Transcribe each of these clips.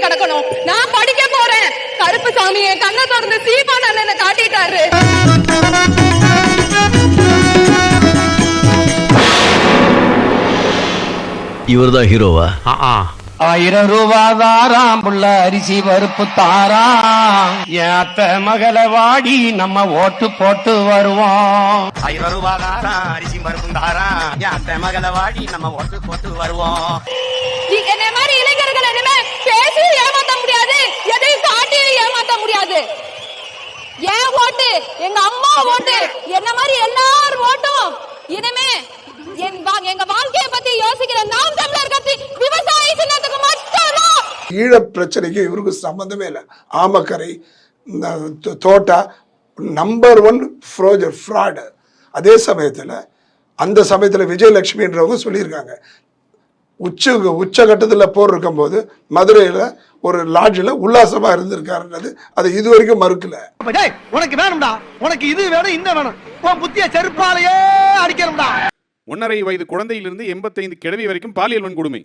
கிடக்கணும். நான் படிக்க போறேன். கருப்பு சாமி என் கண்ணை திறந்து சீமான் அண்ணனை காட்டிட்டாரு. இவர்தான் ஹீரோவா? 1000 ரூபாதாராம் புள்ள அரிசி பருப்பு தாராம் ஏத்த மகள வாடி நம்ம ஓட்டு போட்டு வருவோம். 1000 ரூபாதாராம் அரிசி பருப்பு தாராம் ஏத்த மகள வாடி நம்ம ஓட்டு போட்டு வருவோம். என்ன மாதிரி இளைஞர்கள் இனிமே பேசி ஏமாத்த முடியாது, எதையும் காட்டி ஏமாத்த முடியாது. என் ஓட்டு, எங்க அம்மா ஓட்டு, என்ன மாதிரி எல்லாரும் ஓட்டும் இனிமே எங்க வாழ்க்கையை பத்தி யோசிக்கிற நாம் தமிழர் கட்சி விவசாய சின்னத்துக்கு மட்டும். ஈழ பிரச்சனைக்கு இவருக்கு சம்பந்தமே இல்லை. ஆமக்கரை தோட்டா நம்பர் 1 ஃப்ராடு. அதே சமயத்தில் அந்த சமயத்தில் விஜயலட்சுமின்றவங்க சொல்லியிருக்காங்க, உச்சகட்டத்தில் போர் இருக்கும்போது மதுரையில் ஒரு லாட்ஜில் உல்லாசமா இருந்திருக்காருன்றது அதை இதுவரைக்கும் மறுக்கல. உனக்கு வேணும்டா, உனக்கு இது வேணும் இந்த வேணும், உன் புத்திய செருப்பாலேயே அடிக்கணும்டா. 1.5 வயது குழந்தையிலிருந்து 85 கிழவி வரைக்கும் பாலியல் வன்கொடுமை.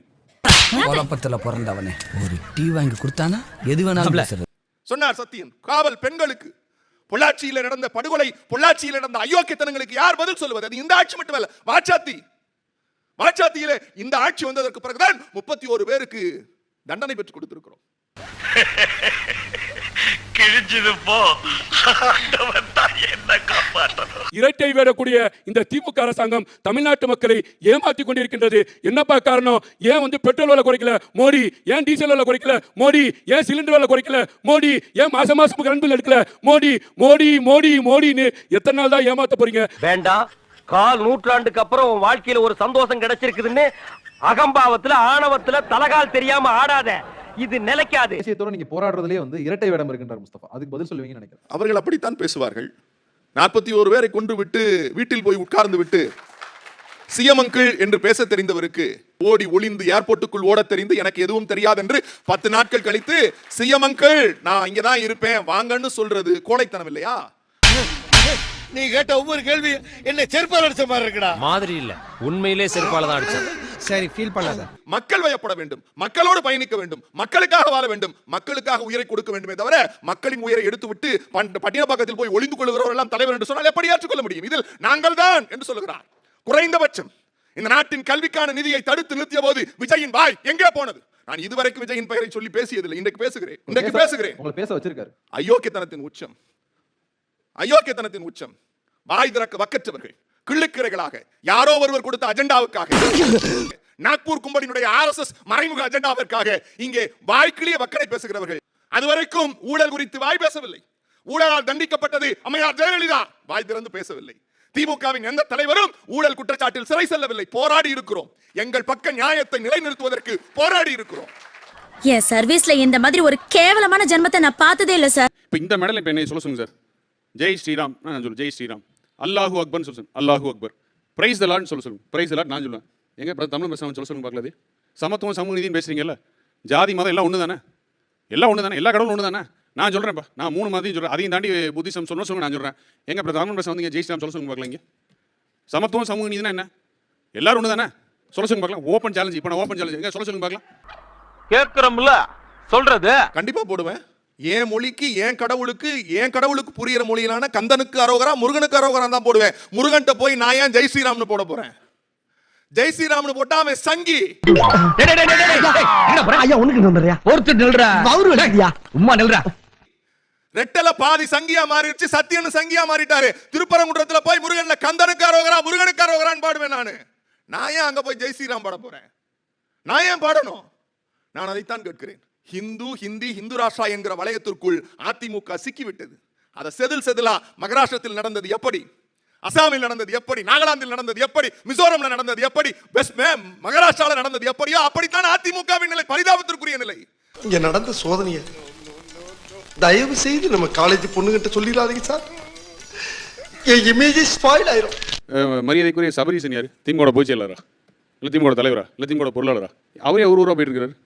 குழப்பத்துல பிறந்தவனே ஒரு டீ வாங்கி கொடுத்தானா எது வேணாலும் சொன்னார் சத்தியன். காவல் பெண்களுக்கு பொள்ளாச்சியில் நடந்த படுகொலை, பொள்ளாச்சியில் நடந்த அயோக்கியத்தனங்களுக்கு யார் பதில் சொல்லுவது? அது இந்த ஆட்சி மட்டுமல்ல, வாச்சாத்தியிலே இந்த ஆட்சி வந்ததற்கு பிறகுதான் 31 பேருக்கு தண்டனை பெற்றுக் கொடுத்திருக்கிறோம். இரட்டை வேடக்கூடிய இந்த திமுக அரசாங்கம் தமிழ்நாட்டு மக்களை ஏமாத்தி கொண்டிருக்கின்றது. என்னப்பா காரணம்? ஏன் பெட்ரோல் விலை குறைக்கல மோடி? ஏன் டீசல் விலை குறைக்கல மோடி? ஏன் சிலிண்டர் விலை குறைக்கல மோடி? ஏன் மாசம் கரண்ட் பில் எடுக்கல மோடி? மோடி மோடி மோடின்னு எத்தனை நாள் தான் ஏமாத்த போறீங்க? வேண்டாம், கால் நூற்றாண்டுக்கு அப்புறம் உன் வாழ்க்கையில ஒரு சந்தோஷம் கிடைச்சிருக்குதுன்னு அகம்பாவத்துல ஆணவத்துல தலகால் தெரியாம ஆடாத. இது நிலைக்காது. விஷயத்தோட நீங்க போராடுறதுலயே இரட்டை வேடம் இருக்கின்றார் முஸ்தபா. அதுக்கு பதில் சொல்லுவீங்கன்னு நினைக்கிறேன். அவர்கள் அப்படித்தான் பேசுவார்கள். 41 பேரை கொன்று விட்டு வீட்டில் போய் உட்கார்ந்து விட்டு சியமங்கள் என்று பேச தெரிந்தவருக்கு ஓடி ஒளிந்து ஏர்போர்ட்டுக்குள் ஓட தெரிந்து எனக்கு எதுவும் தெரியாது என்று 10 நாட்கள் கழித்து சியமங்கள் நான் இங்கதான் இருப்பேன் வாங்கன்னு சொல்றது கோழைத்தனம் இல்லையா? நீ கேட்ட ஒவ்வொரு கேள்வி என்ன செருப்பால் அடிச்ச மாதிரி இருக்குடா. மாதிரி இல்ல, உண்மையிலே செருப்பால தான் அடிச்சேன். சரி, ஃபீல் பண்ணாத. மக்கள் வயப்பட வேண்டும், மக்களோடு பயணிக்க வேண்டும், மக்களுக்காக வாழ வேண்டும், மக்களுக்காக உயிரை கொடுக்க வேண்டுமே தவிர மக்களின் உயிரை எடுத்துவிட்டு பட்டினப்பாக்கத்தில் போய் ஒளிந்து கொள்கிறவர் எல்லாம் தலைவர் என்று சொன்னால் எப்படி ஏற்றுக்கொள்ள முடியும்? இதில் நாங்கள் தான் என்று சொல்லுகிறார். குறைந்தபட்சம் இந்த நாட்டின் கல்விக்கான நிதியை தடுத்து நிறுத்திய போது விஜயின் வாய் எங்கே போனது? நான் இதுவரைக்கும் விஜயின் பெயரை சொல்லி பேசியதில்லை. இன்றைக்கு பேசுகிறேன். உங்களை பேச வச்சிருக்காரு. அயோக்கியத்தனத்தின் உச்சம். வாய் திறக்க வக்கற்றவர்கள், கிள்ளுக்கிறைகளாக யாரோ ஒருவர் கொடுத்த அஜெண்டாவுக்காக, நாக்பூர் கும்பலினுடைய RSS மறைமுக அஜெண்டாவிற்காக இங்கே வாய்க்கிளிய வக்கரை பேசுகிறவர்கள். அதுவரைக்கும் ஊழல் குறித்து வாய் பேசவில்லை. ஊழலால் தண்டிக்கப்பட்டது அம்மையார் ஜெயலலிதா, வாய் திறந்து பேசவில்லை. திமுகவின் எந்த தலைவரும் ஊழல் குற்றச்சாட்டில் சிறை செல்லவில்லை. போராடி இருக்கிறோம். எங்கள் பக்க நியாயத்தை நிலைநிறுத்துவதற்கு போராடி இருக்கிறோம். என் சர்வீஸ்ல இந்த மாதிரி ஒரு கேவலமான ஜென்மத்தை நான் பார்த்ததே இல்ல சார். இப்ப இந்த மெடல் இப்ப என்ன சொல்ல சொல்லுங்க சார். ஜெய் ஸ்ரீராம் நான் சொல்லுவேன், ஜெய் ஸ்ரீராம். அல்லாஹு அக்பர் சொல்லுங்க, அல்லாஹு அக்பர். பிரைஸ் த லார்ட் சொல்லுங்க, பிரைஸ் த லார்ட் நான் சொல்லுவேன். எங்க தமிழ் பேச சொல்ல சொல்லுங்க பார்க்கலாது. சமத்துவம் சமூக நீதினு பேசுறீங்கல்ல, ஜாதி மதம் எல்லாம் ஒன்று தானே, எல்லா கடவுளும் ஒன்று தானே. நான் சொல்றேன்ப்பா, நான் 3 மதத்தையும் சொல்றேன். அதையும் தாண்டி புத்திசம் சொல்லுங்க நான் சொல்றேன். எங்க தமிழ் பேச வந்தீங்க, ஜெய் ஸ்ரீராம் சொல்ல சொல்லுங்க பார்க்கலாங்க. சமத்துவம் சமூக நீதினா என்ன? எல்லாரும் ஒன்று தானே, சொல்ல சொல்லுங்க பார்க்கலாம். Open challenge. இப்போ நான் ஓப்பன் சேலஞ்ச் எங்க சொல்ல சொல்லுங்க பார்க்கலாம். கேட்கிறோம்ல சொல்றது கண்டிப்பா போடுவேன். என் மொழிக்கு என் கடவுளுக்கு புரியுற மொழியிலான கந்தனுக்கு அரோகரா முருகனுக்கு அரோகரா தான் போடுவேன். முருகன்ட்ட போய் நான் ஏன் ஜெய் ஸ்ரீராம்னு போட போறேன்? ஜெய் ஸ்ரீராம்னு போட்டா அவன் சங்கி. ரெட்டல பாதி சங்கியா மாறிடுச்சு, சத்தியன்னு சங்கியா மாறிட்டாரு. திருப்பரங்குன்றத்துல போய் முருகன்ல கந்தனுக்கு அரோகரான்னு பாடுவேன் நானு. நான் ஏன் அங்க போய் ஜெய் ஸ்ரீராம் பாட போறேன்? நான் ஏன் பாடணும்? நான் அதைத்தான் கேட்கிறேன். ஹிந்து ராஷ்டிரா என்கிற வளையத்திற்குள் அதிமுக சிக்கிவிட்டது. அதை செதிலா மகாராஷ்டிரத்தில் நடந்தது எப்படி, அசாமில் நடந்தது எப்படி, நாகாலாந்தில் நடந்தது எப்படி, மிசோரம்ல நடந்தது எப்படி, மகாராஷ்டிரால நடந்தது எப்படியோ அப்படித்தான் அதிமுகவின் நிலை. பரிதாபத்திற்குரிய நிலை. இங்க நடந்த சோதனையை தயவு செய்து நம்ம காலேஜ் பொண்ணுகிட்ட சொல்லிடாதீங்க சார். என் இமேஜ் ஸ்பாயில் ஆயிரும். மரியாதைக்குரிய சபரீசன் யாரு? திமுக பொதுச் செயலாளரா, இல்ல திமுக தலைவரா, இல்ல திமுக பொருளாளரா? அவரே ஒரு ஊரா போயிட்டு இருக்கிறார்.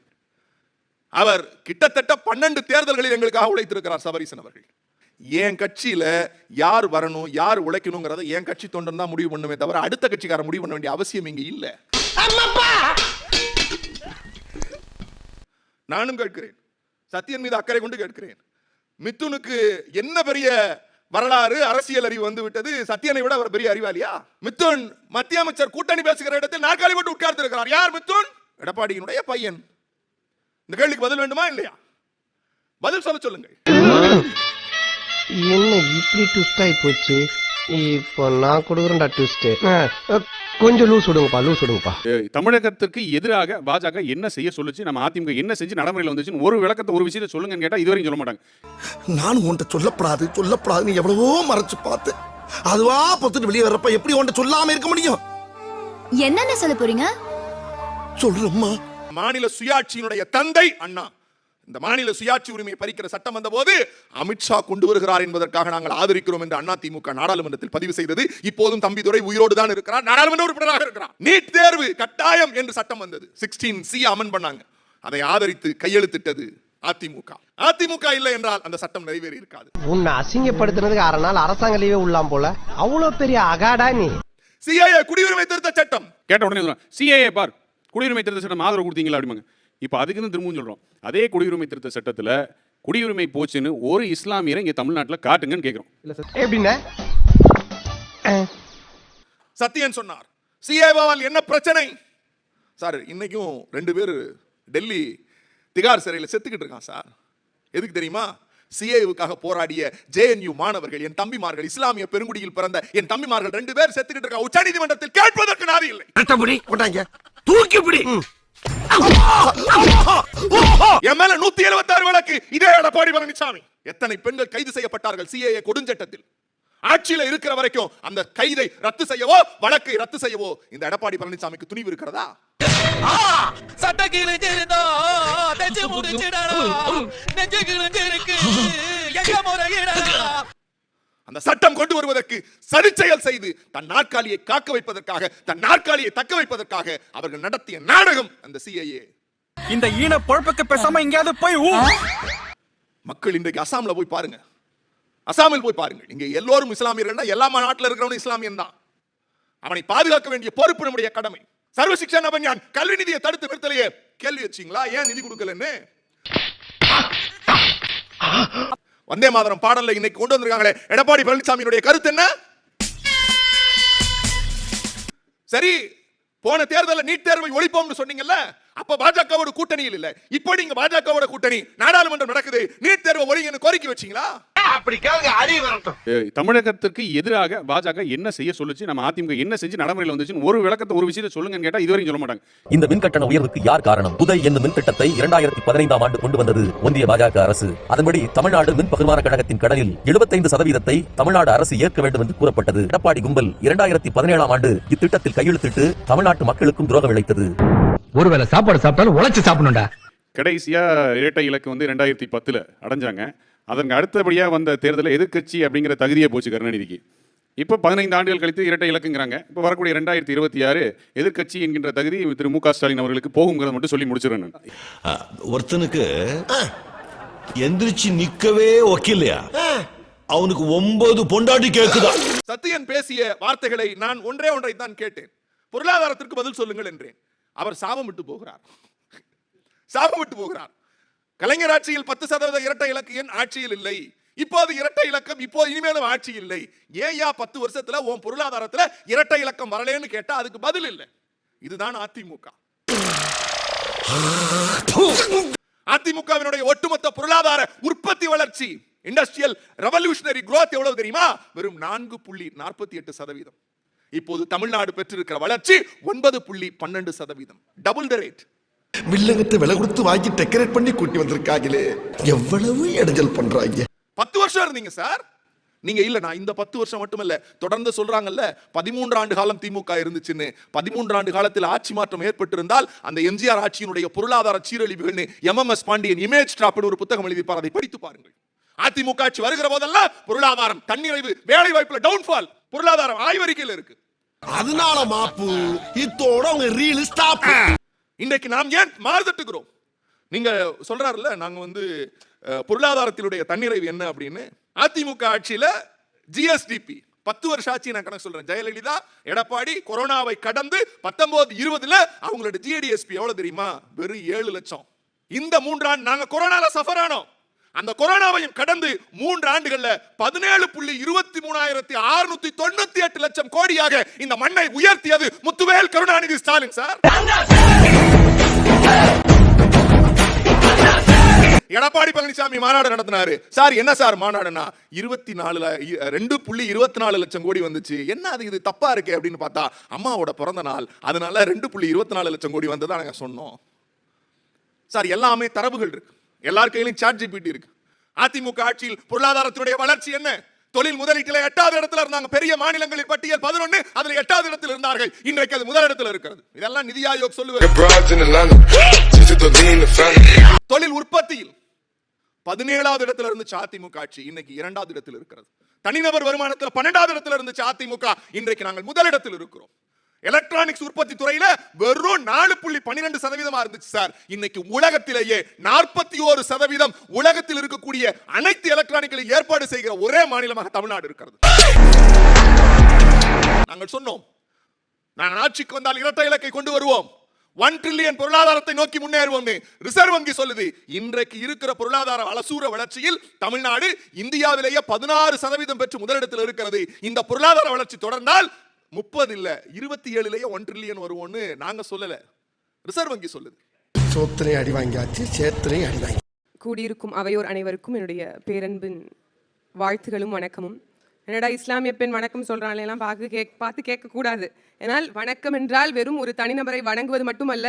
அவர் கிட்டத்தட்ட 12 தேர்தல்களில் எங்களுக்காக உழைத்திருக்கிறார் சபரீசன் அவர்கள். என் கட்சியில யார் வரணும் யார் உழைக்கணுங்கிறத என் கட்சி தொண்டன் தான் முடிவு பண்ணுமே தவிர அடுத்த கட்சிக்கார முடிவு பண்ண வேண்டிய அவசியம் இங்க இல்ல. நானும் கேட்கிறேன், சத்தியன் மீது அக்கறை கொண்டு கேட்கிறேன். மிதுனுக்கு என்ன பெரிய வரலாறு அரசியல் அறிவு வந்து விட்டது? சத்தியனை விட அவர் பெரிய அறிவாளியா? மிதுன் மத்திய அமைச்சர் கூட்டணி பேசுகிற இடத்தில் நாற்காலி போட்டு உட்கார்ந்து இருக்கிறார். யார் மிதுன்? எடப்பாடியினுடைய பையன். இந்த கேள்விக்கு பதில் வேண்டுமா இல்லையா? பதில் சொல்லுங்கள். என்ன இப்படி ட்விஸ்ட் ஆகி போச்சு? இப்போ நான் கொடுக்குறேன்டா ட்விஸ்ட். கொஞ்சம் லூஸ் விடுங்கப்பா. தமிழகத்திற்கு எதிராக பாஜக என்ன செய்ய சொல்லுச்சு, நம்ம அதிமுக என்ன செஞ்சு நடைமுறையில் வந்துச்சு, ஒரு விளக்கத்தை ஒரு விஷயத்தை சொல்லுங்கன்னு கேட்டா இதுவரைக்கும் சொல்ல மாட்டாங்க. நானும் உன்ட்ட சொல்லப்படாதுன்னு எவ்வளவோ மறைச்சு பார்த்து அதுவா பொத்துட்டு வெளியே வர்றப்ப எப்படி உன்ட்ட சொல்லாம இருக்க முடியும்? என்னென்ன சொல்ல போறீங்க? சொல்றம்மா. மாநில சுயாட்சியினுடைய தந்தை அண்ணா. இந்த மாநில சுயாட்சி உரிமையை பறிக்கிற சட்டம் வந்த போது அமித்ஷா கொண்டு வருகிறார் என்பதற்காக நாங்கள் ஆதரிக்கிறோம் என்று அதிமுக நாடாளுமன்றத்தில் பதிவு செய்தது. இப்போதும் தம்பிதுரை உயிரோடு தான் இருக்கிறார், நாடாளுமன்ற உறுப்பினராக இருக்கிறார். நீட் தேர்வு கட்டாயம் என்று சட்டம் வந்தது, 16C அமெண்ட் பண்ணாங்க. அதை ஆதரித்து கையெழுத்திட்டது அதிமுக. அதிமுக இல்லை என்றால் அந்த சட்டம் நிறைவேறி இருக்காது. உன்னை அசிங்கப்படுத்தினதுக்கு 6 நாள் அரசாங்க லீவே உள்ளாம் போல. அவ்வளவு பெரிய அகாடா நீ. சிஏஏ குடியுரிமை திருத்த சட்டம் கேட்ட உடனே சிஏஏ பார் குடியுரிமை திருத்த சட்டம் ஆதரவு கொடுத்தீங்களா அப்படிமாங்க. இப்போ அதுக்குன்னு திரும்பவும் சொல்றோம், அதே குடியுரிமை திருத்த சட்டத்தில் குடியுரிமை போச்சுன்னு ஒரு இஸ்லாமியரை இங்கே தமிழ்நாட்டில் காட்டுங்கன்னு கேட்குறோம். எப்படின்னா சத்தியன் சொன்னார் சிஏவால் என்ன பிரச்சனை சார்? இன்னைக்கும் 2 பேர் டெல்லி திகார் சிறையில் செத்துக்கிட்டு இருக்கான் சார். எதுக்கு தெரியுமா? சிஏவுக்காக போராடிய ஜேஎன்யூ மாணவர்கள், என் தம்பிமார்கள், இஸ்லாமிய பெருங்குடியில் பிறந்த என் தம்பிமார்கள் 2 பேர் செத்துக்கிட்டு இருக்காங்க. உச்சநீதிமன்றத்தில் கேட்பதற்கு நாதி இல்லை. தூக்கிப்பிடி. என் மேல 176 வழக்கு. இதே எடப்பாடி பழனிசாமி. எத்தனை பெண்கள் கைது செய்யப்பட்டார்கள் சிஏஏ கொடுஞ்சட்டத்தில்? ஆட்சியில இருக்கிற வரைக்கும் அந்த கைதை ரத்து செய்யவோ வழக்கை ரத்து செய்யவோ இந்த எடப்பாடி பழனிசாமிக்கு துணிவு இருக்கிறதா? அந்த சட்டம் கொண்டு வருவதற்கு சதிச்செயல் செய்து தன் நாற்காலியை காக்க வைப்பதற்காக, தன் நாற்காலியை தக்க வைப்பதற்காக அவர்கள் நடத்திய நாடகம் அந்த சிஏஏ. இந்த ஈன பொழப்புக்கு பேசாம எங்கயாவது போய் மக்கள் இன்றைக்கு அசாம்ல போய் பாருங்க, அசாமில் போய் பாருங்கள். இங்க எல்லோரும் இஸ்லாமியர்கள், எல்லா நாட்டில் இருக்கிறவனும் இஸ்லாமியன் தான். அவனை பாதுகாக்க வேண்டிய பொறுப்பு நம்முடைய கடமை. சர்வ சிக்ஷா அபியான் கல்வி நிதியை தடுத்து நிறுத்தலையே. கேள்வி வச்சீங்களா? ஏன் நிதி கொடுக்கலன்னு? வந்தே மாதரம் பாடல்ல இன்னைக்கு கொண்டு வந்திருக்காங்களே, எடப்பாடி பழனிசாமியினுடைய கருத்து என்ன? சரி, போன தேர்தலில் நீட் தேர்வை ஒழிப்போம்னு சொன்னீங்கல்ல, அப்ப பாஜகவோட கூட்டணியில் இல்ல. இப்ப நீங்க பாஜகவோட கூட்டணி, நாடாளுமன்றம் நடக்குது, நீட் தேர்வை ஒழிங்கன்னு கோரிக்கை வச்சீங்களா? தமிழகத்திற்கு எதிராக பாஜக என்ன செய்ய சொல்லுச்சு, நம்ம அதிமுக என்ன செஞ்சு நடைமுறையில் வந்துச்சு, ஒரு விளக்கத்தை ஒரு விஷயத்தை சொல்லுங்கன்னு கேட்டா இதுவரைக்கும் சொல்ல மாட்டாங்க. இந்த மின்கட்டண உயர்வுக்கு யார் காரணம்? புதை என்னும் மின்திட்டத்தை 2015ஆம் ஆண்டு கொண்டு வந்தது ஒன்றிய பாஜக அரசு. அதன்படி தமிழ்நாடு மின் பகிர்மான கழகத்தின் கடனில் 75% தமிழ்நாடு அரசு ஏற்க வேண்டும் என்று கூறப்பட்டது. எடப்பாடி கும்பல் 2017ஆம் ஆண்டு இத்திட்டத்தில் கையெழுத்திட்டு தமிழ்நாட்டு மக்களுக்கும் துரோகம் இழைத்தது. ஒருவேளை சாப்பாடு சாப்பிட்டாலும் உழைச்சு சாப்பிடணும்டா. கடைசியா இரட்டை இலக்கு வந்து 2010 அடைஞ்சாங்க. அதற்கு அடுத்தபடியாக வந்த தேர்தலில் எதிர்க்கட்சி அப்படிங்கிற தகுதியை போச்சு கருணாநிதிக்கு. இப்போ 15 ஆண்டுகள் கழித்து இரட்டை இலக்குங்கிறாங்க. இப்போ வரக்கூடிய 2026 எதிர்க்கட்சி என்கின்ற தகுதி திரு மு.க. ஸ்டாலின் அவர்களுக்கு போகுங்கிறத மட்டும் சொல்லி முடிச்சிடறேன். ஒருத்தனுக்கு எந்திரிச்சு நிக்கவே ஒக்கில்லையா, அவனுக்கு 9 பொண்டாட்டி கேக்குதா? சத்தியன் பேசிய வார்த்தைகளை நான் ஒன்றை தான் கேட்டேன். பொருளாதாரத்திற்கு பதில் சொல்லுங்கள் என்றேன். அவர் சாபம் விட்டு போகிறார். கலைஞர் ஆட்சியில் 10% இரட்டை இலக்கு எண் ஆட்சியில் இல்லை. இப்போது இரட்டை இலக்கம், இப்போது இனிமேலும் ஆட்சி இல்லை. ஏயா 10 வருஷத்துல உன் பொருளாதாரத்துல இரட்டை இலக்கம் வரலன்னு கேட்டா அதுக்கு பதில் இல்லை. இதுதான் அதிமுக. அதிமுகவினுடைய ஒட்டுமொத்த பொருளாதார உற்பத்தி வளர்ச்சி, இண்டஸ்ட்ரியல் ரெவல்யூஷனரி growth எவ்வளவு தெரியுமா? வெறும் 4.48%. இப்போது தமிழ்நாடு பெற்றிருக்கிற வளர்ச்சி 9.12%. Double the rate. வில்லங்கத்தை விலை கொடுத்து வாங்கி டெக்கரேட் பண்ணி கூட்டி வந்திருக்காங்களே, எவ்வளவு இடைஞ்சல் பண்றாங்க. 10 வருஷம் இருந்தீங்க சார். நீங்க இல்ல, நான் இந்த 10 வருஷம் மட்டுமல்ல, தொடர்ந்து சொல்றாங்கல்ல 13 ஆண்டு காலம் திமுக இருந்துச்சுன்னு. 13 ஆண்டு காலத்தில் ஆட்சி மாற்றம் ஏற்பட்டிருந்தால் அந்த எம்ஜிஆர் ஆட்சியினுடைய பொருளாதார சீரழிவுகள்னு எம்எம்எஸ் பாண்டியன் இமேஜ் டிராப்னு ஒரு புத்தகம் எழுதிப்பார், அதை படித்து பாருங்கள். அதிமுக ஆட்சி வருகிற போதெல்லாம் பொருளாதாரம் தன்னிறைவு, வேலை வாய்ப்புல டவுன்ஃபால், பொருளாதாரம் ஆய்வறிக்கையில் இருக்கு. அதனால மாப்பு இத்தோட அவங்க ரீல் ஸ்டாப். இன்றைக்கு நாம் ஏன் மாறுதட்டுகிறோம்? நீங்க சொல்றாருல்ல, நாங்க வந்து பொருளாதாரத்தினுடைய தன்னிறைவு என்ன அப்படின்னு. அதிமுக ஆட்சியில ஜிஎஸ்டிபி 10 வருஷ ஆட்சி நான் கணக்கு சொல்றேன். ஜெயலலிதா, எடப்பாடி கொரோனாவை கடந்து 19-20ல அவங்களோட ஜிடிஎஸ்பி எவ்வளவு தெரியுமா? வெறும் 7 லட்சம். இந்த 3 ஆண்டு நாங்க கொரோனால சஃபர் ஆனோம். அந்த கொரோனாவையும் கடந்து 3 ஆண்டுகள்ல 17,23,698 லட்சம் கோடியாக இந்த மண்ணை உயர்த்தியது முத்துவேல் கருணாநிதி ஸ்டாலின் சார். எடப்பாடி பழனிசாமி மாநாடு நடத்தினாரு சார். என்ன சார் மாநாடுனா 2.24 லட்சம் கோடி வந்துச்சு. என்ன அது, இது தப்பா இருக்கு அப்படின்னு பார்த்தா அம்மாவோட பிறந்த நாள், அதனால 2.24 லட்சம் கோடி வந்ததா நாங்க சொன்னோம் சார். எல்லாமே தரவுகள் இருக்கு, எல்லார் கையிலும் ChatGPT இருக்கு. அதிமுக ஆட்சியில் பொருளாதாரத்துடைய வளர்ச்சி என்ன? தொழில் முதலீட்டில 8வது இடத்துல இருந்தாங்க. பெரிய மாநிலங்களின் பட்டியல் 11, அதுல 8வது இடத்தில் இருந்தார்கள். இன்றைக்கு அது முதலிடத்தில் இருக்கிறது. இதெல்லாம் நிதி ஆயோக் சொல்லுவது. தொழில் உற்பத்தியில் 17வது இடத்துல இருந்துச்சு அதிமுக ஆட்சி, இன்னைக்கு 2வது இடத்தில் இருக்கிறது. தனிநபர் வருமானத்தில் 12வது இடத்துல இருந்துச்சு அதிமுக, இன்றைக்கு நாங்கள் முதலிடத்தில் இருக்கிறோம். எலக்ட்ரானிக்ஸ் உற்பத்தி துறையில வெறும் 4.12% இருந்துச்சு சார். இன்னைக்கு உலகத்திலேயே 41% உலகத்தில் இருக்கக்கூடிய அனைத்து எலக்ட்ரானிக்களை ஏற்பாடு செய்கிற ஒரே மாநிலமாக தமிழ்நாடு இருக்கிறது. நாங்கள் சொன்னோம், நாங்கள் ஆட்சிக்கு வந்தால் இரட்டை இலக்கை கொண்டு வருவோம், 1 ட்ரில்லியன் பொருளாதாரத்தை நோக்கி முன்னேறுவோம். ரிசர்வ் வங்கி சொல்லுது, இன்றைக்கு இருக்கிற பொருளாதார அலசூர வளர்ச்சியில் தமிழ்நாடு இந்தியாவிலேயே 16% பெற்று முதலிடத்தில் இருக்கிறது. இந்த பொருளாதார வளர்ச்சி தொடர்ந்தால் 30 இல்ல 27லயே 1 ட்ரில்லியன் வருவோம்னு நாங்க சொல்லல, ரிசர்வ் வங்கி சொல்லுது. சோத்திரை அடி வாங்கியாச்சு, சேத்திரை அடி வாங்கி. கூடியிருக்கும் அவையோர் அனைவருக்கும் என்னுடைய பேரன்பின் வாழ்த்துகளும் வணக்கமும். என்னடா இஸ்லாமிய பெண் வணக்கம் சொல்றாங்களெல்லாம் பார்த்து கேட்க கூடாது. ஏனால் வணக்கம் என்றால் வெறும் ஒரு தனிநபரை வணங்குவது மட்டுமல்ல,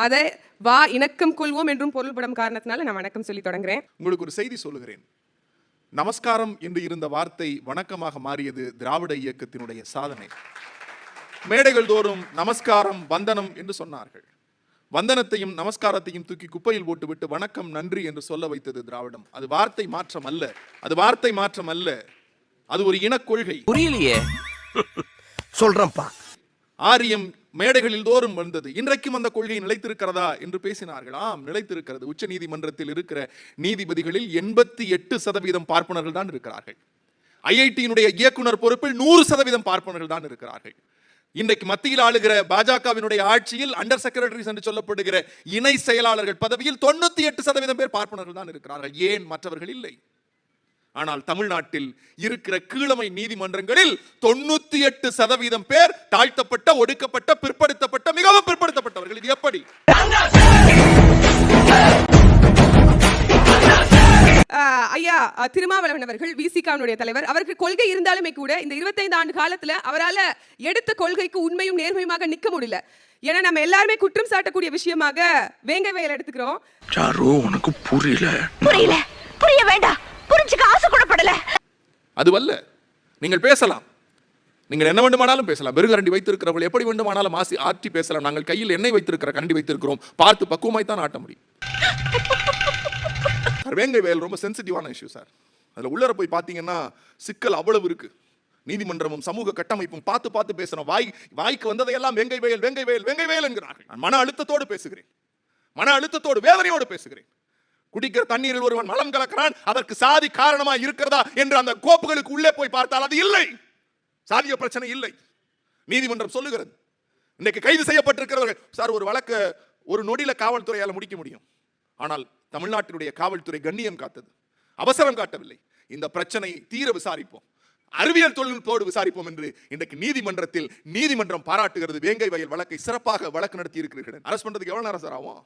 அதை வா இணக்கம் கொள்வோம் என்றும் பொருள்படும் காரணத்தினால நான் வணக்கம் சொல்லி தொடங்குறேன். உங்களுக்கு ஒரு செய்தி சொல்லுகிறேன். நமஸ்காரம் என்று இருந்த வார்த்தை வணக்கமாக மாறியது திராவிட இயக்கத்தினுடைய சாதனை. மேடைகள் தோறும் நமஸ்காரம் வந்தனம் என்று சொன்னார்கள். வந்தனத்தையும் நமஸ்காரத்தையும் தூக்கி குப்பையில் போட்டுவிட்டு வணக்கம் நன்றி என்று சொல்ல வைத்தது திராவிடம். அது வார்த்தை மாற்றம் அல்ல, அது ஒரு இனக்கொள்கை. புரியலையே சொல்றேன்ப்பா. ஆரியம் மேடைகளில் தோறும் வந்தது. இன்றைக்கும் அந்த கொள்கை நிலைத்திருக்கிறதா என்று பேசினார்கள். ஆம், நிலைத்திருக்கிறது. உச்ச நீதிமன்றத்தில் இருக்கிற நீதிபதிகளில் 88% பார்ப்பனர்கள் தான் இருக்கிறார்கள். ஐஐடியினுடைய இயக்குனர் பொறுப்பில் 100% பார்ப்பனர்கள் தான் இருக்கிறார்கள். இன்றைக்கு மத்தியில் ஆளுகிற பாஜகவினுடைய ஆட்சியில் அண்டர் செக்ரட்டரிஸ் என்று சொல்லப்படுகிற இணை செயலாளர்கள் பதவியில் 98% பேர் பார்ப்பனர்கள் தான் இருக்கிறார்கள். ஏன் மற்றவர்கள் இல்லை? ஆனால் தமிழ்நாட்டில் இருக்கிற கீழமை நீதிமன்றங்களில் 98% பேர் தாழ்த்தப்பட்ட, ஒடுக்கப்பட்ட, பிற்படுத்தப்பட்ட, மிகவும் பிற்படுத்தப்பட்டவர்கள். இது எப்படி? ஐயா திருமாவளவன் அவர்கள், விசிகாவுடைய தலைவர், அவருக்கு கொள்கை இருந்தாலுமே கூட இந்த 25 ஆண்டு காலத்துல அவரால் எடுத்த கொள்கைக்கு உண்மையும் நேர்மையுமாக நிக்க முடியல. ஏன்னா நம்ம எல்லாருமே குற்றம் சாட்டக்கூடிய விஷயமாக வேங்கை வயல் எடுத்துக்கிறோம். உனக்கு புரியல புரிய வேண்டாம், புரிஞ்சுக்க ஆசைப்படப்படல. அதுவல்ல, நீங்கள் பேசலாம், நீங்கள் என்ன வேண்டுமானாலும் பேசலாம். பெருகரண்டி வைத்திருக்கிறவர்கள் எப்படி வேண்டுமானாலும் ஆற்றி பேசலாம். நாங்கள் கையில் எண்ணெய் வைத்திருக்கிற கரண்டி வைத்திருக்கிறோம், பார்த்து பக்குவமாய் தான் ஆட்ட முடியும். வேங்கை வயல் ரொம்ப சென்சிட்டிவான இஷ்யூ சார். அதுல உள்ளர போய் பாத்தீங்கன்னா சிக்கல் அவ்வளவு இருக்கு. நீதிமன்றமும் சமூக கட்டமைப்பும் பார்த்து பேசணும். வாய்க்கு வந்ததையெல்லாம் வேங்கை வயல் என்கிறார்கள். நான் மன அழுத்தத்தோடு பேசுகிறேன், மன அழுத்தத்தோடு வேதனையோடு பேசுகிறேன். குடிக்கிற தண்ணீரில் ஒருவன் மலம் கலக்கிறான், அதற்கு சாதி காரணமா இருக்கிறதா என்று அந்த கோப்புகளுக்கு உள்ளே போய் பார்த்தால் அது இல்லை, சாதிய பிரச்சனை இல்லை. நீதிமன்றம் சொல்லுகிறது. இன்னைக்கு கைது செய்யப்பட்டிருக்கிறவர்கள் சார், ஒரு வழக்க ஒரு நொடியில காவல்துறையால முடிக்க முடியும். ஆனால் தமிழ்நாட்டினுடைய காவல்துறை கண்ணியம் காத்தது, அவசரம் காட்டவில்லை. இந்த பிரச்சனை தீர விசாரிப்போம், அறிவியல் தொழில்நுட்போடு விசாரிப்போம் என்று இன்றைக்கு நீதிமன்றம் பாராட்டுகிறது. வேங்கை வயல் வழக்கை சிறப்பாக வழக்கு நடத்தி இருக்கிறீர்கள். அரஸ்ட் பண்றதுக்கு எவ்வளவு நேரம் சார் ஆகும்?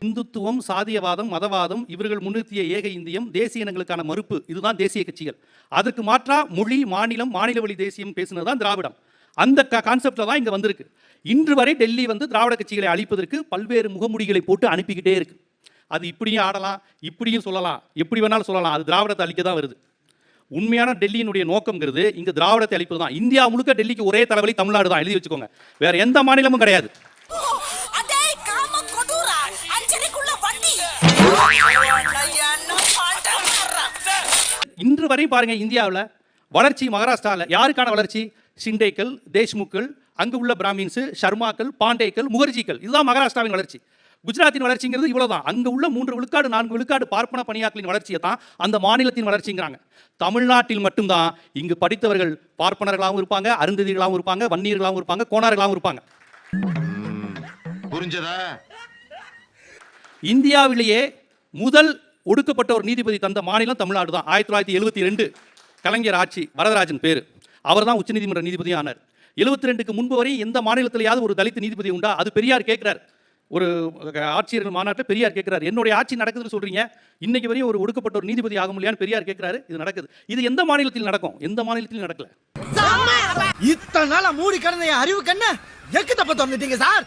இந்துத்துவம், சாதியவாதம், மதவாதம், இவர்கள் முன்னிறுத்திய ஏக இந்தியம், தேசிய இனங்களுக்கான மறுப்பு, இதுதான் தேசிய கட்சிகள். அதற்கு மாற்றா மொழி, மாநிலம், மாநில வழி தேசியம் பேசுனதுதான் திராவிடம். அந்த கான்செப்ட்ல தான் இங்க வந்திருக்கு. இன்று வரை டெல்லி திராவிட கட்சிகளை அழிப்பதற்கு பல்வேறு முகமுடிகளை போட்டு அனுப்பிக்கிட்டே இருக்கு. அது இப்படியும் ஆடலாம், இப்படியும் சொல்லலாம், எப்படி வேணாலும் சொல்லலாம். அது திராவிடத்தை அழிக்க தான் வருது. உண்மையான டெல்லியினுடைய நோக்கம்ங்கிறது இங்க திராவிடத்தை அழிப்பது தான். இந்தியா முழுக்க டெல்லிக்கு ஒரே தலைவலி தமிழ்நாடு தான், எழுதி வச்சுக்கோங்க. வேற எந்த மாநிலமும் கிடையாது. இன்று வரை பாருங்க, இந்தியாவில் வளர்ச்சி மகாராஷ்டிராவில் யாருக்கான வளர்ச்சி? ஷிண்டேக்கள், தேஷ்முக்கள், அங்கு உள்ள பிராமின்ஸ், ஷர்மாக்கள், பாண்டேக்கள், முகர்ஜிக்கள், இதுதான் மகாராஷ்டிராவின் வளர்ச்சி. குஜராத்தின் வளர்ச்சிங்கிறது இவ்வளவுதான். அங்க உள்ள 3 விழுக்காடு 4 விழுக்காடு பார்ப்பன பணியாட்களின் வளர்ச்சியை தான் அந்த மாநிலத்தின் வளர்ச்சிங்கிறாங்க. தமிழ்நாட்டில் மட்டும்தான் இங்கு படித்தவர்கள் பார்ப்பனர்களாகவும் இருப்பாங்க, அருந்ததிகளாகவும் இருப்பாங்க, வன்னியர்களாகவும் இருப்பாங்க, கோணார்களாகவும் இருப்பாங்க. புரிஞ்சதா? இந்தியாவிலேயே முதல் ஒடுக்கப்பட்ட ஒரு நீதிபதி தந்த மாநிலம் தமிழ்நாடு தான். 1972 கலைஞர் ஆட்சி, வரதராஜன் பேரு, அவர் தான் உச்சநீதிமன்ற நீதிபதி ஆனார். 72க்கு முன்பு வரை எந்த மாநிலத்திலேயாவது ஒரு தலித் நீதிபதி உண்டா? அது பெரியார் கேட்கிறார். ஒரு ஆட்சியர்கள் மாநாட்டில் பெரியார் கேட்கிறார், என்னுடைய ஆட்சி நடக்குதுன்னு சொல்றீங்க, இன்னைக்கு வரையும் ஒரு ஒடுக்கப்பட்ட ஒரு நீதிபதி ஆக முடியான்னு பெரியார் கேட்கிறாரு. இது நடக்குது. இது எந்த மாநிலத்தில் நடக்கும்? எந்த மாநிலத்திலும் நடக்கல. இத்தனை நாளா மூடி கடந்த அறிவு கண்ண எக்கு தப்ப தந்துட்டீங்க சார்.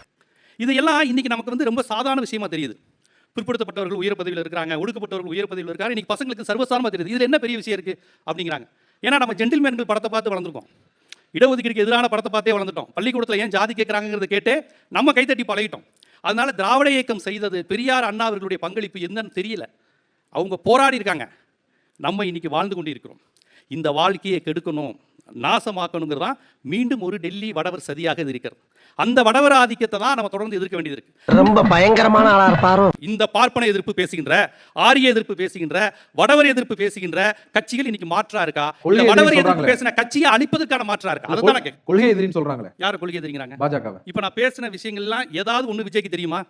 இதெல்லாம் இன்னைக்கு நமக்கு வந்து ரொம்ப சாதாரண விஷயமா தெரியுது. பிற்படுத்தப்பட்டவர்கள் உயர் பதவியில் இருக்கிறாங்க, ஒடுக்கப்பட்டவர்கள் உயர் பதவியில் இருக்காங்க. இன்னைக்கு பசங்களுக்கு சர்வசாதாரணமா தெரியுது. இதுல என்ன பெரிய விஷயம் இருக்கு அப்படிங்கிறாங்க. ஏன்னா நம்ம ஜென்டில்மேன்கள் படத்தை பார்த்து வளர்ந்துருக்கோம், இடஒதுக்கீடுக்கு எதிரான படத்தை பார்த்தே வளர்ந்துட்டோம். பள்ளிக்கூடத்தில் ஏன் ஜாதி கேட்கறாங்கிறத கேட்டு நம்ம கைத்தட்டி பழகிட்டோம். அதனால திராவிட இயக்கம் செய்தது, பெரியார் அண்ணா அவர்களுடைய பங்களிப்பு என்னன்னு தெரியல. அவங்க போராடி இருக்காங்க, நம்ம இன்னைக்கு வாழ்ந்து கொண்டு இருக்கிறோம். இந்த வாழ்க்கையை கெடுக்கணும், நாசமாக்கணுங்கிறது தான் மீண்டும் ஒரு டெல்லி வடவர் சதியாக இருக்கிறது. அந்த வடவர் ஆதிக்கத்தை தான் நம்ம தொடர்ந்து எதிர்க்க வேண்டியது இருக்கு. ரொம்ப பயங்கரமான ஆளா இருப்பாரோ. இந்த பார்ப்பன எதிர்ப்பு பேசுகின்ற, ஆரிய எதிர்ப்பு பேசுகின்ற, வடவர் எதிர்ப்பு பேசுகின்ற கட்சிகள் இன்னைக்கு மாற்றா இருக்கா? வடவர் எதிர்ப்பு பேசின கட்சியை அழிப்பதற்கான மாற்றா இருக்கா? அதுதான் நான் கேட்கிறேன். கொள்கை எதிரின்னு சொல்றாங்களே, யார் கொள்கை எதிரிங்கிறாங்க? பாஜக. இப்ப நான் பேசின விஷயங்கள்லாம் ஏதாவது ஒண்ணு விஜய்க்கு தெரியுமா?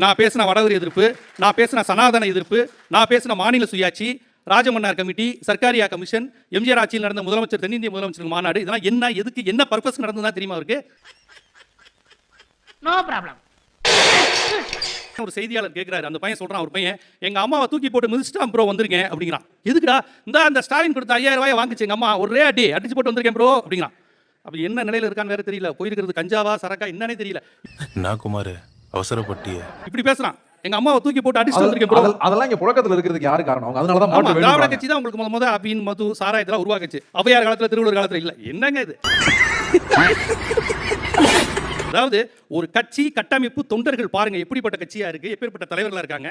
நான் பேசின வடவர் எதிர்ப்பு, நான் பேசின சனாதன எதிர்ப்பு, நான் பேசின மாநில சுயாட்சி, ராஜமன்னார் கமிட்டி, சர்க்காரியா கமிஷன், எம்ஜிஆர் ஆட்சியில் நடந்த முதலமைச்சர் தென்னிந்திய முதலமைச்சர் மாநாடு, இதெல்லாம் என்ன, எதுக்கு, என்ன பர்பஸ் நடந்ததுன்னா தெரியுமா அவருக்கு? No problem. ஒரு செய்தியாளர் கேட்கிறாரு, அந்த பையன் சொல்றான், ஒரு பையன் எங்க அம்மாவை தூக்கி போட்டு மிதிச்சுட்டான் ப்ரோ வந்திருக்கேன் அப்படிங்கிறான். எதுக்குடா? இந்த ஸ்டாலின் கொடுத்த 5000 ரூபாய் வாங்கிச்சு எங்க அம்மா, ஒரே அடி அடிச்சு போட்டு வந்திருக்கேன் ப்ரோ அப்படிங்கிறான். அப்ப என்ன நிலையில இருக்கான்னு வேற தெரியல, போயிருக்கிறது கஞ்சாவா சரக்கா என்னன்னே தெரியல. நான் குமார் அவசரப்பட்டிய இப்படி பேசுறான், எங்க அம்மாவை தூக்கி போட்டு அடிச்சு வந்திருக்கேன் ப்ரோ. அதெல்லாம் இங்க புழக்கத்துல இருக்கிறதுக்கு யாரு காரணம்? அவங்க அதனால தான் மாற்ற வேண்டும். திராவிட கட்சி தான் உங்களுக்கு முத அபின் மது சாராயத்தெல்லாம் உருவாக்குச்சு. அவையார் காலத்துல, திருவள்ளுவர் காலத்துல இல்ல. என்னங்க இது? அதாவது ஒரு கட்சி கட்டமைப்பு, தொண்டர்கள் பாருங்க எப்படிப்பட்ட கட்சியா இருக்கு, எப்படிப்பட்ட தலைவர்களா இருக்காங்க.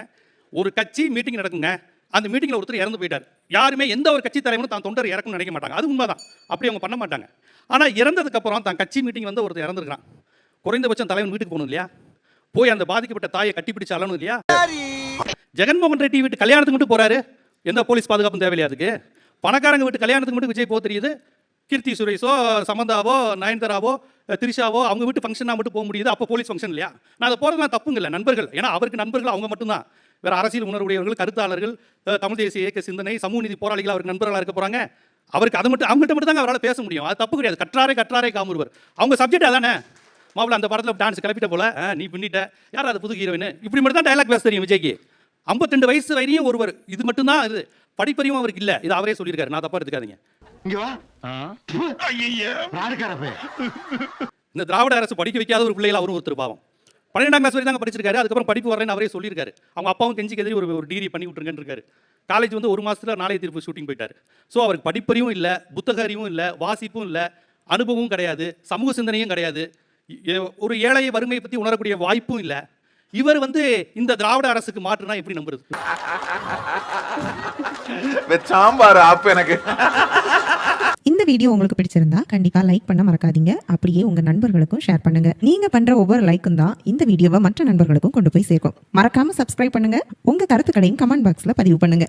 ஒரு கட்சி மீட்டிங் நடக்குங்க, அந்த மீட்டிங்ல ஒருத்தர் இறந்து போயிட்டார். யாருமே எந்த ஒரு கட்சி தலைவரும் தான் தொண்டர் இறக்கும்னு நினைக்க மாட்டாங்க. அது உண்மைதான், அப்படி அவங்க பண்ண மாட்டாங்க. ஆனா இறந்ததுக்கு அப்புறம் தான் கட்சி மீட்டிங் வந்து ஒருத்தர் இறந்துருக்கான், குறைந்தபட்சம் தலைவன் வீட்டுக்கு போகணும் இல்லையா? போய் அந்த பாதிக்கப்பட்ட தாயை கட்டிப்பிடிச்சு அழணும் இல்லையா? ஜெகன்மோகன் ரெட்டி வீட்டு கல்யாணத்துக்கு மட்டும் போறாரு, எந்த போலீஸ் பாதுகாப்பும் தேவையில்லையா? அதுக்கு பணக்காரங்க வீட்டு கல்யாணத்துக்கு மட்டும் விஜய் போக தெரியுது, கீர்த்தி சுரேஷோ, சமந்தாவோ, நயன்தாராவோ, திரிஷாவோ அவங்க வீட்டு ஃபங்க்ஷனாக மட்டும் போக முடியுது. அப்போ போலீஸ் ஃபங்க்ஷன் இல்லையா? நான் அதை போகிறதுலாம் தப்புங்க இல்லை, நண்பர்கள். ஏன்னா அவருக்கு நண்பர்கள் அவங்க மட்டும்தான், வேற அரசியல் உணர்வுடையவர்கள், கருத்தாளர்கள், தமிழ் தேசிய இயக்க சிந்தனை, சமூக நீதி போராளிகள் அவருக்கு நண்பர்களாக இருக்க போறாங்க. அவருக்கு அதை மட்டும் அவங்ககிட்ட மட்டும் தாங்க அவரால் பேச முடியும். அது தப்பு கிடையாது. கற்றாரே காமுருவர், அவங்க சப்ஜெக்ட் அதானே. மாப்பிள்ள அந்த படத்தில் டான்ஸ் கிளப்பிட்ட போல, நீ பின்னிட்ட, யார் அது புது ஹீரோயின், இப்படி மட்டும் தான் டைலாக் பேச தெரியும் விஜய்க்கு. 52 வயசு வரையும் ஒருவர், இது மட்டும்தான் இது. படிப்பறிவும் அவருக்கு இல்லை, இது அவரே சொல்லியிருக்காரு, நான் தப்பா எடுத்துக்காதீங்க. இந்த திராவிட அரசு படிக்க வைக்காத ஒரு பிள்ளைகள் அவரும் ஒருத்தர் பாவம். 12ஆம் கிளாஸ் வரை தாங்க படிச்சிருக்காரு, அதுக்கப்புறம் படிப்பு வரலன்னு அவரே சொல்லியிருக்காரு. அவங்க அப்பாவும் கெஞ்சி கெதிரி ஒரு டிகிரி பண்ணி விட்டுருங்கன்னு இருக்காரு. காலேஜ் வந்து 1 மாசத்துல நாளைய தீர்ப்பு ஷூட்டிங் போயிட்டாரு. ஸோ அவருக்கு படிப்பறிவும் இல்லை, புத்தக அறிவும் இல்லை, வாசிப்பும் இல்லை, அனுபவமும் கிடையாது, சமூக சிந்தனையும் கிடையாது, ஒரு ஏழை வறுமையை பற்றி உணரக்கூடிய வாய்ப்பும் இல்லை. இவர் வந்து இந்த திராவிட அரசுக்கு மாற்றுனா எப்படி நம்புறது? சாம்பார் ஆப்பு எனக்கு. இந்த வீடியோ உங்களுக்கு பிடிச்சிருந்தா கண்டிப்பா லைக் பண்ண மறக்காதீங்க. அப்படியே உங்க நண்பர்களுக்கும் ஷேர் பண்ணுங்க. நீங்க பண்ற ஒவ்வொரு லைக்கும் தான் இந்த வீடியோவை மற்ற நண்பர்களுக்கும் கொண்டு போய் சேர்க்கும். மறக்காம சப்ஸ்கிரைப் பண்ணுங்க. உங்க கருத்துக்களையும் கமெண்ட் பாக்ஸ்ல பதிவு பண்ணுங்க.